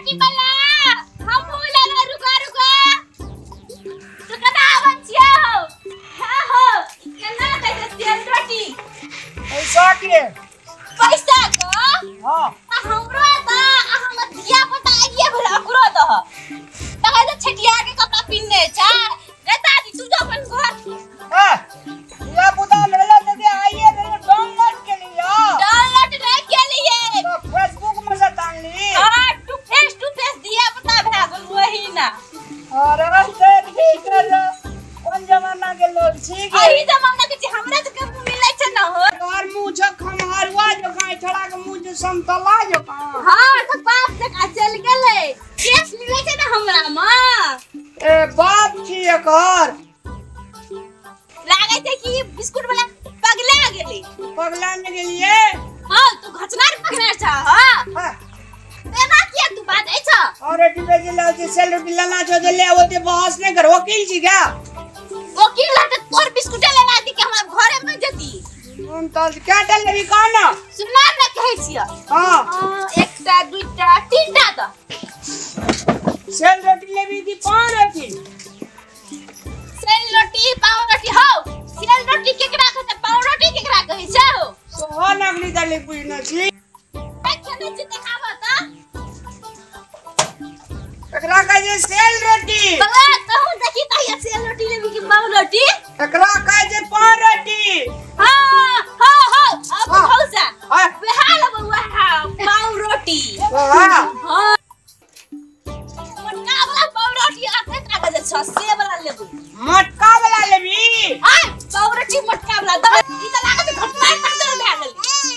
रोटी वाला हम बोले ना रुका तो कदा बचिया हो हां हो केना कैसे तेल रोटी पैसा के पैसा का हां हमरा ता हम दिया बताइए भला करो तो तका जे छटिया के कपड़ा पिन्ने छ रे दादी तू जो अपन घर हां ये बुदा लेला दे आइए रे डाउनलोड के लिए डाउनलोड नहीं के लिए तो फेसबुक में से डाल ली हां टू फेस दिया पता भागल वही ना अरे देख ठीक कर कौन जमाना के लोग ठीक है अही जमाना के हमरा से कब मिलै छ ना हो और मुंह जो खमहरवा जो गाय छड़ा के मुंह जो समतला जो का हां तो बाप तक आ चल गेले केस मिलै छ ना हमरा मां ए बाप छी एकर लागे छै कि बिस्कुट वाला पगला गेली पगला में गेलिए हां तू घचनार पगला छ हां तेना किया तू बात है छ और डिबे जिला जे सेल बिलाना जो ले ओते बहस ने कर वकील छी क्या वकील हट तोर बिस्कुट लेना दी के हमरा घरे में जती हम तो क्या डल रही काना सुना ना कहै छियै हां एकटा दुईटा तीनटा त सेल रोटी लेबी दी पान रोटी सेल रोटी पाव रोटी हो सेल रोटी केकरा कहै पाव रोटी केकरा कहै छै हो तो नगली दले पुइना छी खेने छी देखाबा त एकरा का जे सेल रोटी बाबा कहू देखी त ये सेल रोटी लेबी कि पाव रोटी एकरा का जे पान रोटी हां हां हां अब हौसा हां बेहाल बउआ पाव रोटी हां हां मोटका वाला पाव रोटी आथे का जे छ से वाला लेबू मटका वाला लेबी हां पाव रोटी मोटका वाला द ई त लागे छै घटना तक भए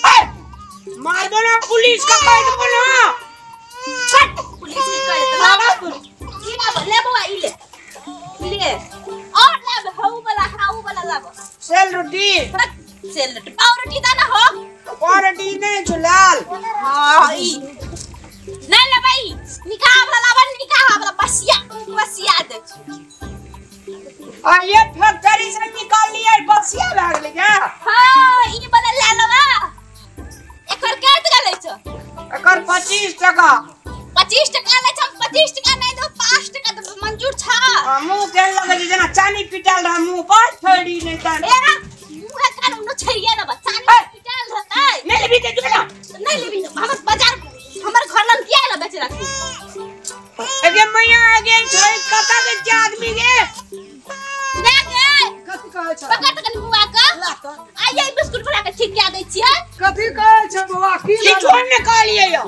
गेल मार दो ना पुलिस का कह दो ना कट पुलिस के कहे त लागा ई ना ले बउआ ई ले और ले हाउ वाला लाबो सेल रोटी सेल रोटी पाव रोटी दा ना हो पाव रोटी नहीं चुलाल हां ई नहीं ले भाई निकाह वाला लाबन निकाह वाला बसिया दे आ ये फैक्ट्री से निकाल लिया बसिया भाग ले क्या हां ई वाला ले लेबा एकर केत गलै छ एकर 25 टका 25 टका ले छ 25 टका नहीं दो 5 टका तो मंजूर छ मुंह के लगे जना चानी पिटाल रहा मुंह पर छोड़ी नहीं तान ए मुंह का न छरिया ना चानी पिटाल रहता है नहीं लेबी ते जोला नहीं लेबी हम बाजार हमर घर लन किया ना बेच रखी एगे मैया एगे छोई कता के आदमी गे ले गे कथि कहै छ पकड़ तक मुआ का ला तो आइए बिस्कुट बना के ठीक क्या दै छियै कथि कहै छ बाबा की छोड़ ने कहलिए यो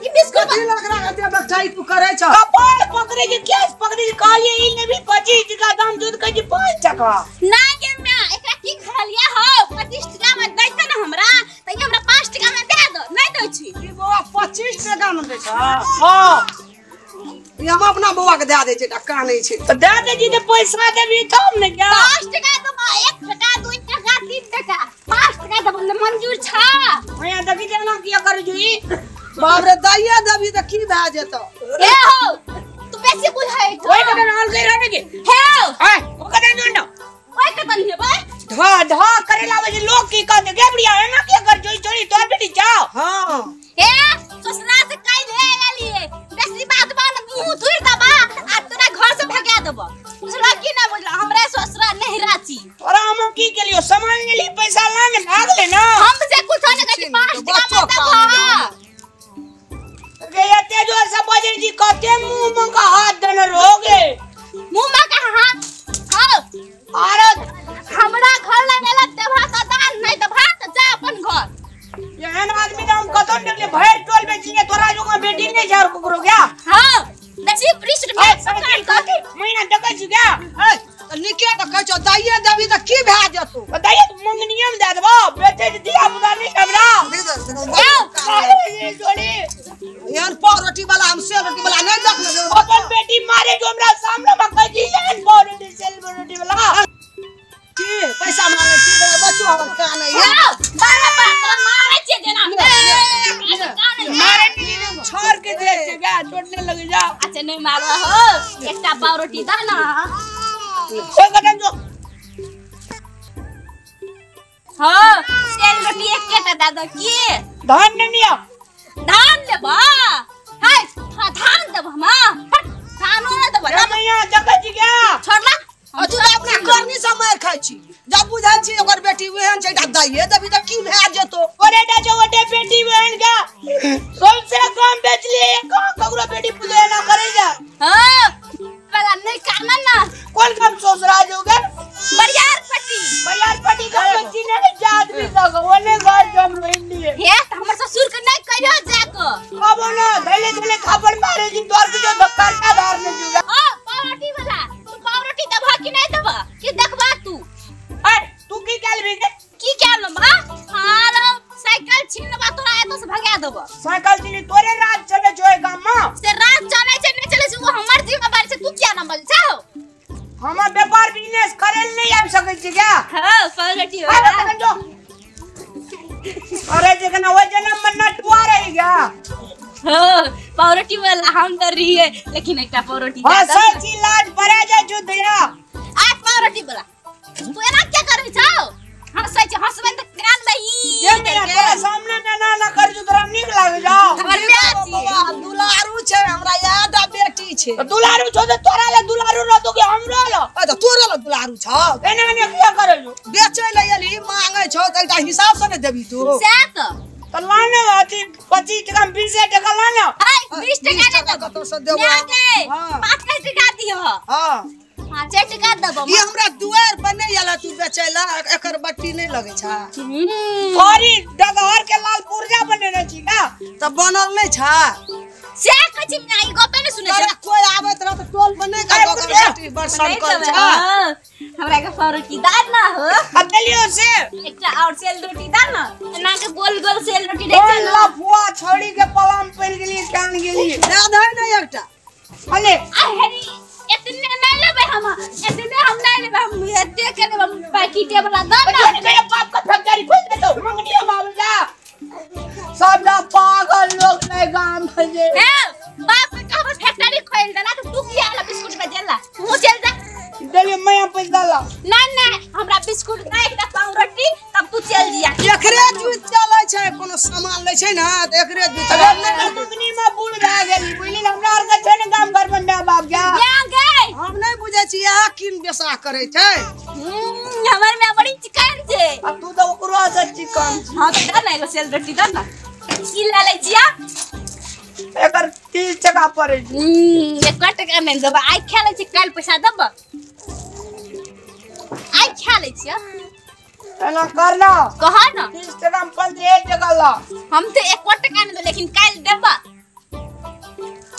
ई बिस्कुट कथि लग रहा है बच्चाई तू करे छ कपाल पकड़े के केस पकड़ी कहलिए ई ने भी 25 टका दाम दूध के जी 5 टका ना गे मैं एकरा की खलिया हो 25 टका में दै छ ना हमरा त ई हमरा 5 टका में दे दो नहीं दै छी ई बाबा 25 टका में दै छ हां ई हम अपना बउआ के दे दे छै टका नहीं छै तो दे दे जी तो पैसा देबी तब ने क्या 5 टका तो 1 टका 2 टका 3 टका 5 टका तो मंजूर छ भैया देखि देना किया कर जुई बाप रे दैया दबी त की भा जेतो ए हो तू पैसे बुझाई तो ओए कदन ऑल ले रहने के हे हां ओ कदन जोंडो ओए कतन हे भाई धा करे लावे जे लोग की कह दे गेबड़िया है ना के कर जोई चोरी तोर बेटी जाओ हां ए ससुरा से कह दे गालिए बेसी बात बात मुंह तुर दबा आ तोरा घर से भगा देबो बुझला की ना बुझला हमरा ससुरा नहीं राची और हम की के लिए सामान के लिए पैसा लाने भाग ले ना हम से कुछ होने का 5 टका में दबो गया तेजो सब बजे जी कहते मुंह में का हाथ देने रोगे मुंह में का हाथ हां अरे हमरा घर लगेला देबा त दान नहीं त भात जा अपन घर एहन आदमी नाम कतो निकले भैर टोल में जिने तोरा जो बेटी नहीं जा करो क्या हां नसीब पृष्ठ में सरकार कहते महीना डका छी क्या निके त कह छ दाइए दबी त की भा जतो दाइए मंगनिया में दे देबो बेटे दिया बुदा नहीं हमरा ये जोड़ी यार पाव रोटी वाला हम से रोटी वाला नहीं देख ले अपन बेटी मारे जो हमरा सामने में कह दी यार पाव रोटी सेल रोटी वाला की पैसा मांगे छी बच्चो हमर का नहीं है बाबा मारे छे देना मारे नहीं छोड़ के दे छे क्या छोड़ने लग जा अच्छा नहीं मारो हो एकटा पाव रोटी दा ना कोई कदम जो हां सेल रोटी एकटा दादा की धान नहीं आ धान लेबा हाय धान बेच लिए कहां कगुरा बेटी पूजा ना करे जा। हां पता नहीं काना ना कौन काम सोच रहा है होगा बरियार पट्टी का बच्ची ने जात भी लगा ओने घर जम रोइंदी है। हे त हमर ससुर के नहीं कहियो जाको अब ना धैले धैले थापड़ मारे जी द्वार के जो धक्का का धार में जुगा। हां पावरोटी वाला तू पावरोटी दबा कि नहीं दबा कि देखबा तू अरे तू की कैल भी की क्या लम्बा हां साइकिल छीनबा तोरा एतो से भगा देबो। साइकिल छीनी तोरे रात चले जोए गाम में से रात चले छै नहीं चले छै वो हमर जिम्मेदारी छै तू क्या न बोल छौ। हम व्यापार बिजनेस करे नहीं आ सकै छी क्या। हां पावरोटी वाला अरे जगना वो जन्म में नटवा रही क्या। हां पावरोटी वाला हम तो रही है लेकिन एकटा पावरोटी हां सच इलाज परे जा जुद या आज पावरोटी वाला तू एना क्या करे छौ। हम सच हंसबन त कान दही ये मेरा तोरा सामने में ना कर जो तोरा निक लाग जाओ। हमर बेटी दुलारू छै हमरा याद आ बेटी छै। दुलारू छो त तोरा ले दुलारू न तो के हमरो ल त तोरे ल दुलारू छ एने एने किया करे जो बेचै ले एली मांगे छ त एकटा हिसाब से न देबी तू से तो लाने आती 25 टका 20 टका लाना। हाय 20 टका दे कतो से देबो हां 5 टका दियो हां 5 टका देबो ई हमरा दुआर पर नहीं आला तू बेचै ला एकर बट्टी नहीं लगे छ। औरी डगहर के लाल पुर्जा बनेने छी ना त बनल नहीं छ से कछि ना ई गप नहीं सुने अरे कोई आबत रह त टोल पर नहीं कर दो बेटी बड़ संकल छ। हमरा के पावरोटी दार ना हो अब लियो से एकटा और सेल रोटी दार ना ना के गोल गोल सेल रोटी दे कोन लफुआ छोड़ी के पलाम पेल गेली कान गेली याद है ना एकटा अले आ हेरी इतने नहीं लेबे हम इतने हम नहीं लेबे हम एते के लेबे पैकेट वाला दार ना मेरे बाप का फैक्ट्री खोल दे तो मंगनी मावल जा सब ना पागल लोग ने गांव में जे ए बाप के का फैक्ट्री खोल देला तो तू किया ला बिस्कुट बेचला तू चल जा देली मैं पैसा ला ना ना हमरा बिस्कुट ना एकटा पावरोटी तब तू चल जिया एकरे जुत चलै छै कोनो सामान लै छै ना त एकरे जुत मंगनी में बुढ़ रह गेली बुझली हमरा और के छै ने गांव घर में बाप जा क्या गए हम नहीं बुझे छी आ किन बेसा करे छै हमर में बड़ी चिकन छै अब तू तो ओकरो से चिकन हां तो दे ना एगो सेल रोटी दे ना की ला ले जिया एकर 30 टका पड़े एक टका नहीं देब आई खा ले छी काल पैसा देब आई खा ले छी एना करना कहा ना 30 टका में 15 टका ला हम तो एक टका नहीं दे लेकिन काल देब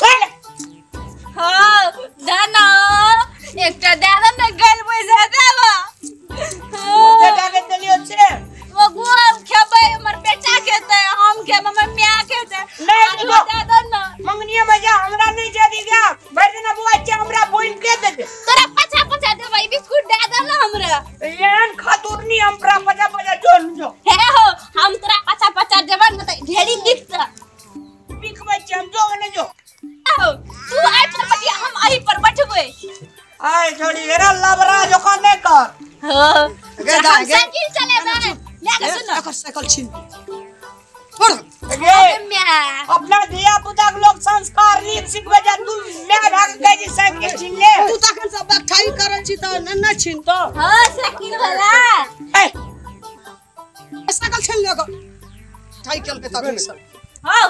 चल हां दाना एकटा दे ना गल पैसा देब बेटा के देलियो से वो गुआम खेबै हमर बेटा खेतै हम खेब हमर मियां खेतै नहीं दे दो ना मंगनिया में जा हमरा नहीं दे दी गया भरना बुआ चे हमरा बोइन के दे दे तोरा पछा पछा दे भाई बिस्कुट दे दो ना हमरा एन खातुरनी हमरा पजा पजा जोन जो हे हो हम तोरा पछा पछा देब न त ढेरी दिखता बिखबै चे हम जो ने जो तू आई पर बटिया हम आई पर बैठबै आय छोड़ी हेरा लबरा जो का नहीं कर हां गदा साइकिल चलेबे ले के सुन एकर साइकिल छीन छोड़ गे मियां अपना धिया पुता के लोग संस्कार नीक सिखबे जा तू मैं भाग गई जी साइकिल छीन ले तू तखन से बखाई करे छी त न छीन तो हां साइकिल वाला ए साइकिल छीन ले साइकिल पे तखन से हां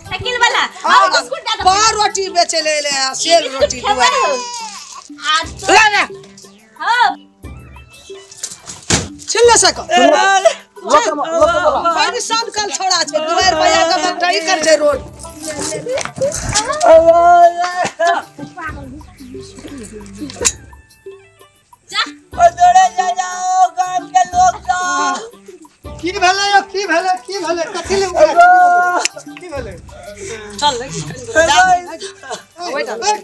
साइकिल वाला हां बिस्कुट दे दो पार रोटी बेचे ले ले सेल रोटी दुआरे आज तो ले ले हां छीन ले साइकिल भाई सब कल छोड़ा छै दुआर भैया के बखाई कर छै रोड जा दौड़े जा जाओ गांव के लोग जा की भेले कथि ले की भेले चल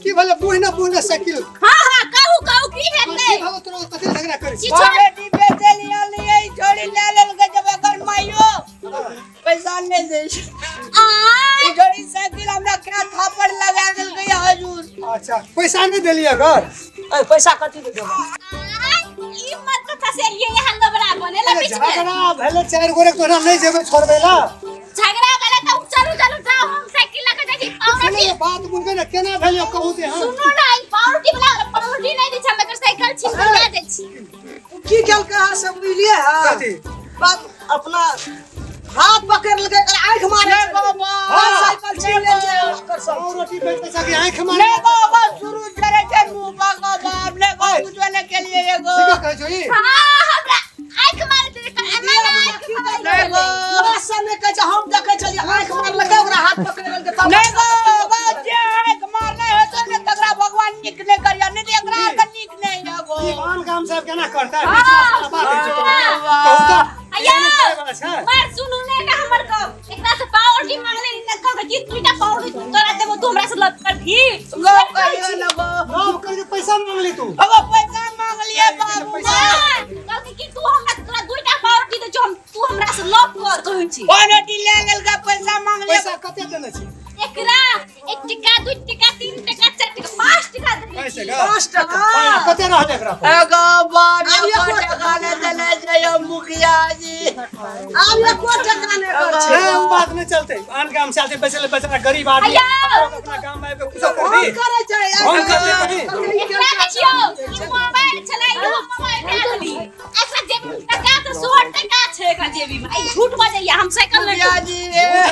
की भेले बुढ़ना साइकिल हां कहू की हेतै की भेले तोरा कथि झगड़ा करे छी बेटी बेचे लिया लिए छोड़ी ले लेल के जब कर माइयो पैसा नहीं दे आ छोड़ी साइकिल हमरा क्या थापड़ लगा देल के हजूर अच्छा पैसा नहीं देलिए घर पैसा कथि दे देबो ई मत कथा से ये यहाँ लबड़ा बनेला बीच में झगड़ा भेले चार गोरे तोरा नहीं जेबे छोड़बे ला झगड़ा वाला तो चलो जाओ हम साइकिल लगा जाई पावरोटी सुनो बात बुझबे ना केना भेले कहू दे हम सुनो ना ई पावरोटी वाला पावरोटी नहीं दी हम एकर साइकिल छीन के ले जाई छी की केल कहा से मिलिए हां कथि बात अपना हाथ पकड़ लगे आंख मारे बाबा साइकिल छीन ले कर सब और रोटी पे पैसा की आंख मार ले बाबा शुरू करे के मुंह बाबा बाप ने को कुछ वाले के लिए एगो क्या कह जो ई हां हमरा आंख मारे तेरे समय कह हम देखे चली आंख मार लगे ओकरा हाथ पकड़ लगे तब नहीं बाबा जे आंख मारने है तो ने तगड़ा भगवान निकले करिया नहीं एकरा का निक नहीं एगो दीवान काम सब केना करता है कहू तो अया अच्छा मार सुनु ने ना हमर को एकरा से पावर की मांगले न कर कि तुईटा पावर तोरा देबो तू हमरा से लप कर भी लोग कहियो ना गो नाम करके पैसा मांग ली तू अब पैसा मांग लिए बाबू कहते कि तू हमरा तोरा दुईटा पावर की जो तू हमरा से लप कर कहै छी ओनटी ले गेल का पैसा मांग लिए पैसा कते देने छी एकरा 1 टका 2 टका 3 टका 4 टका 5 टका दे पैसे का 5 टका कते रहत एकरा पर एगो बार टका ने देले जय मुखिया जी अब ये को टका ने कर छे ये बात नहीं चलते आन काम से आते पैसे ले बेचारा गरीब आदमी अपना काम में कुछ कर दी करे छै हम करते नहीं एकरा देखियो ई मोबाइल चलाई लो मोबाइल डाली एकरा जेबी में टका तो 100 टका छै एकरा जेबी में ई झूठ बजैया हम साइकिल मुखिया ले जी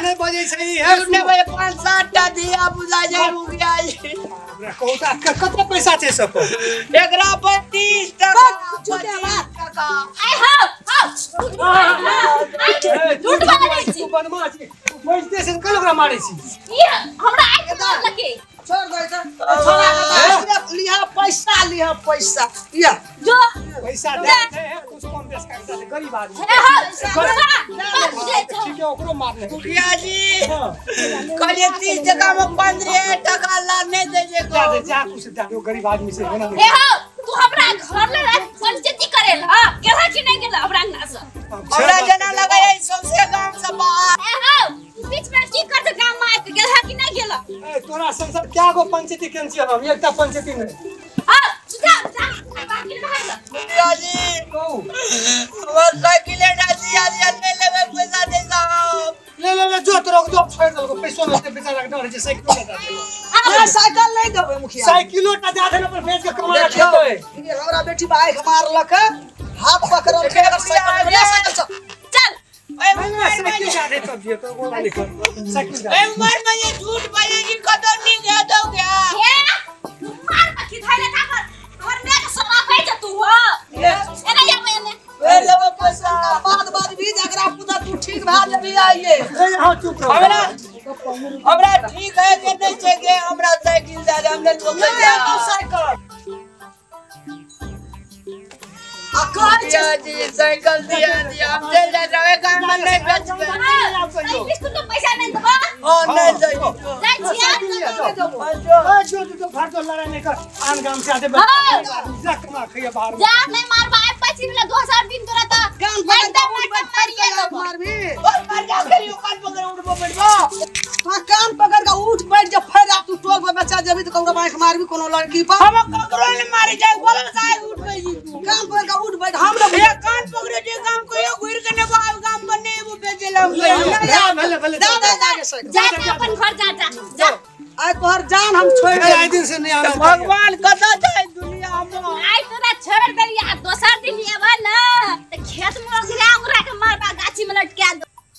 नहीं बजे सही है उसने भाई 5-7 टा दिया बुझा जाए मुखिया जी कहूता कते पैसा छे सब एकरा पर 30 टका झूठे बात टका आई हो झूठ बजै छी तू बदमाश छी तू पैसे से कल ओकरा मारै छी ई हमरा आंख मार लगे छोड़ दे छोड़ा लिया पैसा या जो पैसा देते हैं कुछ कम बेस कर देते गरीब आदमी ठीक है ओकरो मारने मुखिया जी कहलिए 30 टका में 15 टका लाने दे जे जा दे जा कुछ दे दो गरीब आदमी से है ना ए हो तू हमरा घर ले पंचायती करेला गेला कि नहीं गेला हमरा अंगना से हमरा जना लगे है सबसे गांव से बाहर ए हो बीच में की कर दे गांव में आके गेला कि नहीं गेला ए तोरा संसार क्या गो पंचायती केन छी हम एकटा पंचायती में आ जा बाकी रहला मुखिया जी कहू वो साइकिल डालिया ले लेवे पैसा दे साहब ले जो तोरा जो छोड़ दो पैसा में बेचारा का डर है साइकिल दे दे आ साइकिल नहीं देबे मुखिया साइकिलो टा दे देना पर बेच के कमा रखे तो है ये हमरा बेटी बाइक मार लक हाथ पकड़ के साइकिल ले साइकिल चल ए साइकिल जा दे तब ये तो बोला लिखो साइकिल जा उमर में ये झूठ बोलेगी कदर नहीं दे दो क्या ए मार बाकी धाले था और मैं के समा पे जा तू हो ए ना जा मैंने ले लेवे पैसा बाद भी जगरा पुदा तू ठीक भा जबी आइए हां चुप रहो हमरा ठीक है कि नहीं चाहिए हमरा साइकिल दे दे हमने लोग ले तो साइकिल मुखिया जी साइकिल दिया हम चल जाए काम में नहीं बेच इसको तो पैसा नहीं दबा और नहीं चाहिए जा जो घर तो लड़ाई नहीं कर आन गांव से आते जा कमा खइया बाहर जा नहीं मार बाय पछी वाला 2000 दिन तोरा ता कान मार भी और मर जा करियो कान पकड़ उठबो पड़बो हां कान पकड़ के उठ बैठ जब फिर आप तू टोल में बच्चा जबी तो कौरा बाइक मार भी कोनो लड़की पर हम ककरो ने मारे जाए बोलो साहब उठ पे जी तू कान पकड़ के उठ बैठ हम लोग ये कान पकड़े जे काम कोयो घुर के ने बाल काम बने वो बेचलम भले भले जा अपन घर जा आज तोहर जान हम छोड़ दे आई दिन से नहीं आना भगवान कदा जाए दुनिया में आई तोरा छोड़ दे या दोसर दिन आवा ना त खेत में गिरा उगरा के मारबा गाछी में लटका दो